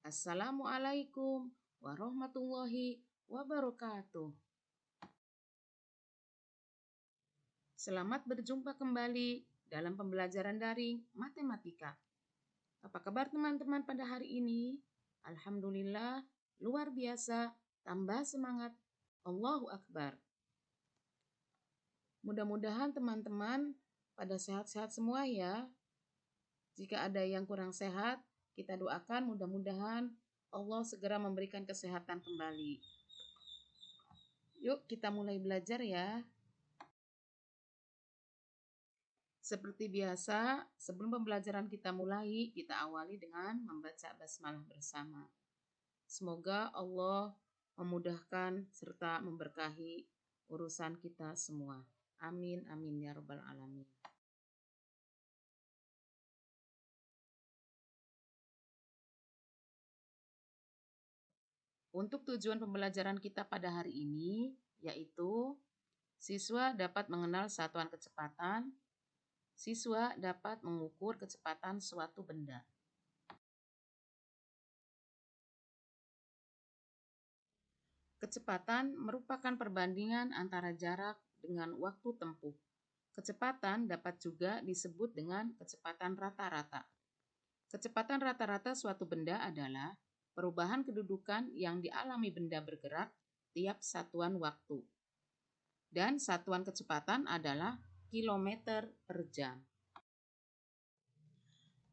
Assalamualaikum warahmatullahi wabarakatuh. Selamat berjumpa kembali dalam pembelajaran daring matematika. Apa kabar teman-teman pada hari ini? Alhamdulillah, luar biasa, tambah semangat. Allahu Akbar. Mudah-mudahan teman-teman pada sehat-sehat semua ya. Jika ada yang kurang sehat, kita doakan mudah-mudahan Allah segera memberikan kesehatan kembali. Yuk kita mulai belajar ya. Seperti biasa, sebelum pembelajaran kita mulai, kita awali dengan membaca basmalah bersama. Semoga Allah memudahkan serta memberkahi urusan kita semua. Amin, amin ya rabbal alamin. Untuk tujuan pembelajaran kita pada hari ini, yaitu siswa dapat mengenal satuan kecepatan, siswa dapat mengukur kecepatan suatu benda. Kecepatan merupakan perbandingan antara jarak dengan waktu tempuh. Kecepatan dapat juga disebut dengan kecepatan rata-rata. Kecepatan rata-rata suatu benda adalah perubahan kedudukan yang dialami benda bergerak tiap satuan waktu. Dan satuan kecepatan adalah kilometer per jam.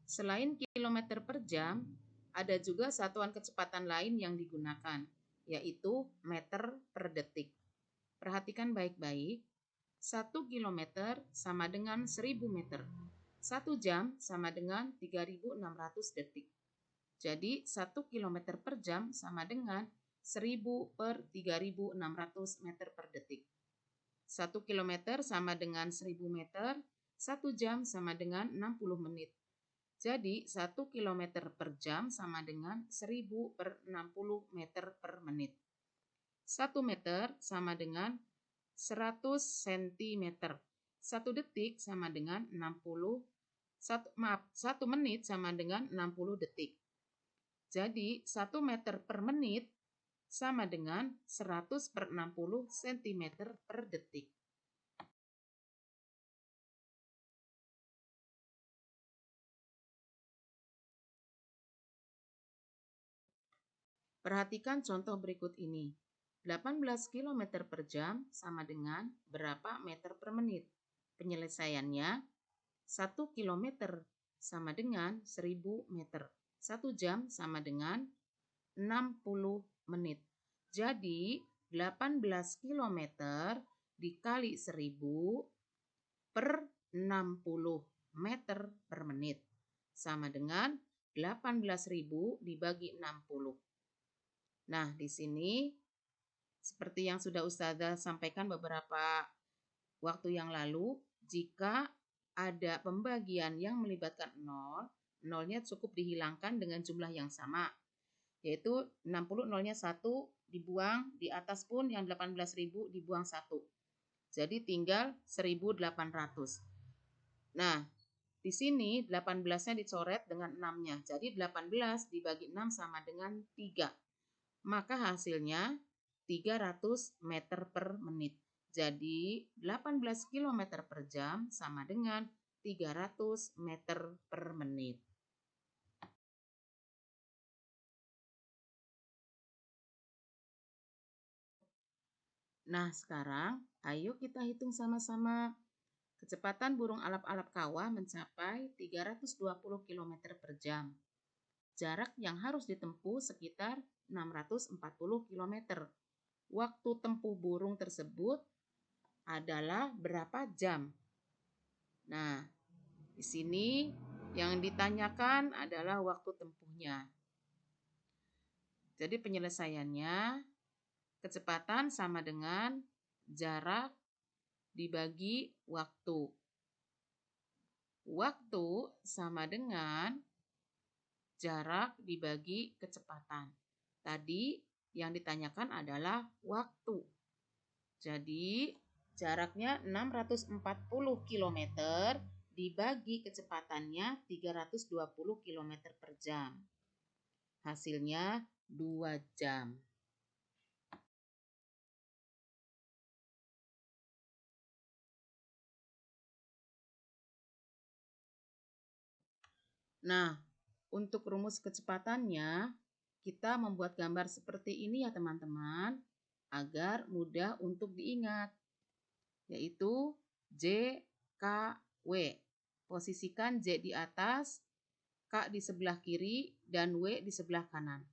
Selain kilometer per jam, ada juga satuan kecepatan lain yang digunakan, yaitu meter per detik. Perhatikan baik-baik, 1 kilometer sama dengan 1000 meter. 1 jam sama dengan 3600 detik. Jadi 1 kilometer per jam sama dengan 1000 per 3600 meter per detik. 1 kilometer sama dengan 1000 meter, 1 jam sama dengan 60 menit. Jadi 1 kilometer per jam sama dengan 1000 per 60 meter per menit. 1 meter sama dengan 100 cm. 1 detik sama dengan 1 menit sama dengan 60 detik. Jadi 1 meter per menit sama dengan 100 per 60 cm per detik. Perhatikan contoh berikut ini. 18 km per jam sama dengan berapa meter per menit? Penyelesaiannya, 1 km sama dengan 1000 meter. 1 jam sama dengan 60 menit. Jadi, 18 km dikali 1000 per 60 meter per menit. Sama dengan 18.000 dibagi 60. Nah, di sini seperti yang sudah Ustazah sampaikan beberapa waktu yang lalu, jika ada pembagian yang melibatkan nol, nolnya cukup dihilangkan dengan jumlah yang sama, yaitu 60 nolnya 1 dibuang, di atas pun yang 18.000 dibuang 1. Jadi tinggal 1.800. Nah, di sini 18-nya dicoret dengan 6-nya. Jadi 18 dibagi 6 sama dengan 3. Maka hasilnya 300 meter per menit. Jadi 18 km per jam sama dengan 300 meter per menit. Nah sekarang ayo kita hitung sama-sama. Kecepatan burung alap-alap kawah mencapai 320 km per jam. Jarak yang harus ditempuh sekitar 640 km. Waktu tempuh burung tersebut adalah berapa jam? Nah, di sini yang ditanyakan adalah waktu tempuhnya. Jadi penyelesaiannya, kecepatan sama dengan jarak dibagi waktu. Waktu sama dengan jarak dibagi kecepatan. Tadi yang ditanyakan adalah waktu. Jadi jaraknya 640 km dibagi kecepatannya 320 km per jam. Hasilnya 2 jam. Nah, untuk rumus kecepatannya, kita membuat gambar seperti ini ya teman-teman, agar mudah untuk diingat, yaitu J, K, W. Posisikan J di atas, K di sebelah kiri, dan W di sebelah kanan.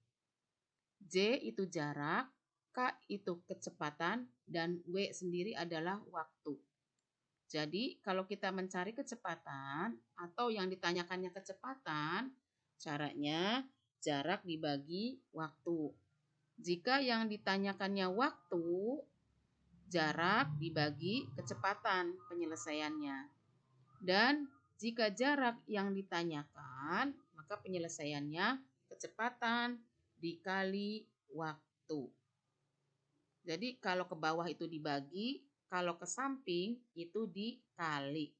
J itu jarak, K itu kecepatan, dan W sendiri adalah waktu. Jadi, kalau kita mencari kecepatan atau yang ditanyakannya kecepatan, caranya jarak dibagi waktu. Jika yang ditanyakannya waktu, jarak dibagi kecepatan penyelesaiannya. Dan jika jarak yang ditanyakan, maka penyelesaiannya kecepatan dikali waktu. Jadi kalau ke bawah itu dibagi, kalau ke samping itu dikali.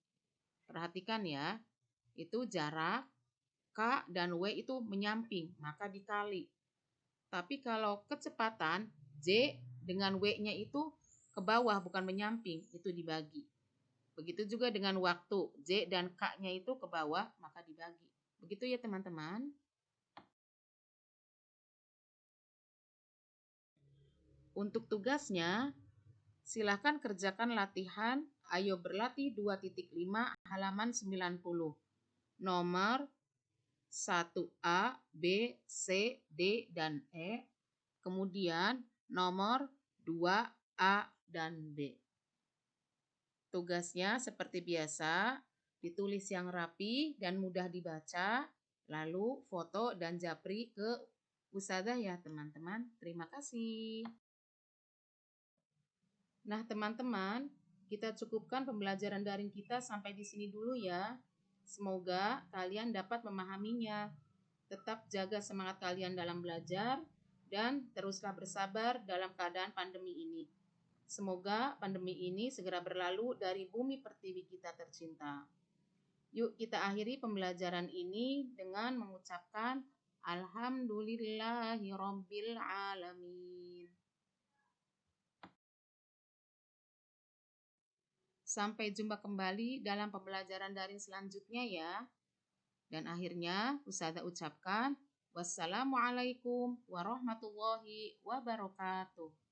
Perhatikan ya, itu jarak K dan W itu menyamping, maka dikali. Tapi kalau kecepatan J dengan W-nya itu ke bawah bukan menyamping, itu dibagi. Begitu juga dengan waktu, J dan K-nya itu ke bawah, maka dibagi. Begitu ya teman-teman. Untuk tugasnya, silakan kerjakan latihan Ayo Berlatih 2.5 halaman 90. Nomor 1A, B, C, D, dan E. Kemudian nomor 2A dan B. Tugasnya seperti biasa, ditulis yang rapi dan mudah dibaca, lalu foto dan japri ke Ustazah ya teman-teman. Terima kasih. Nah, teman-teman, kita cukupkan pembelajaran daring kita sampai di sini dulu ya. Semoga kalian dapat memahaminya. Tetap jaga semangat kalian dalam belajar dan teruslah bersabar dalam keadaan pandemi ini. Semoga pandemi ini segera berlalu dari bumi pertiwi kita tercinta. Yuk kita akhiri pembelajaran ini dengan mengucapkan Alhamdulillahirabbil alamin. Sampai jumpa kembali dalam pembelajaran daring selanjutnya ya. Dan akhirnya Ustazah ucapkan wassalamualaikum warahmatullahi wabarakatuh.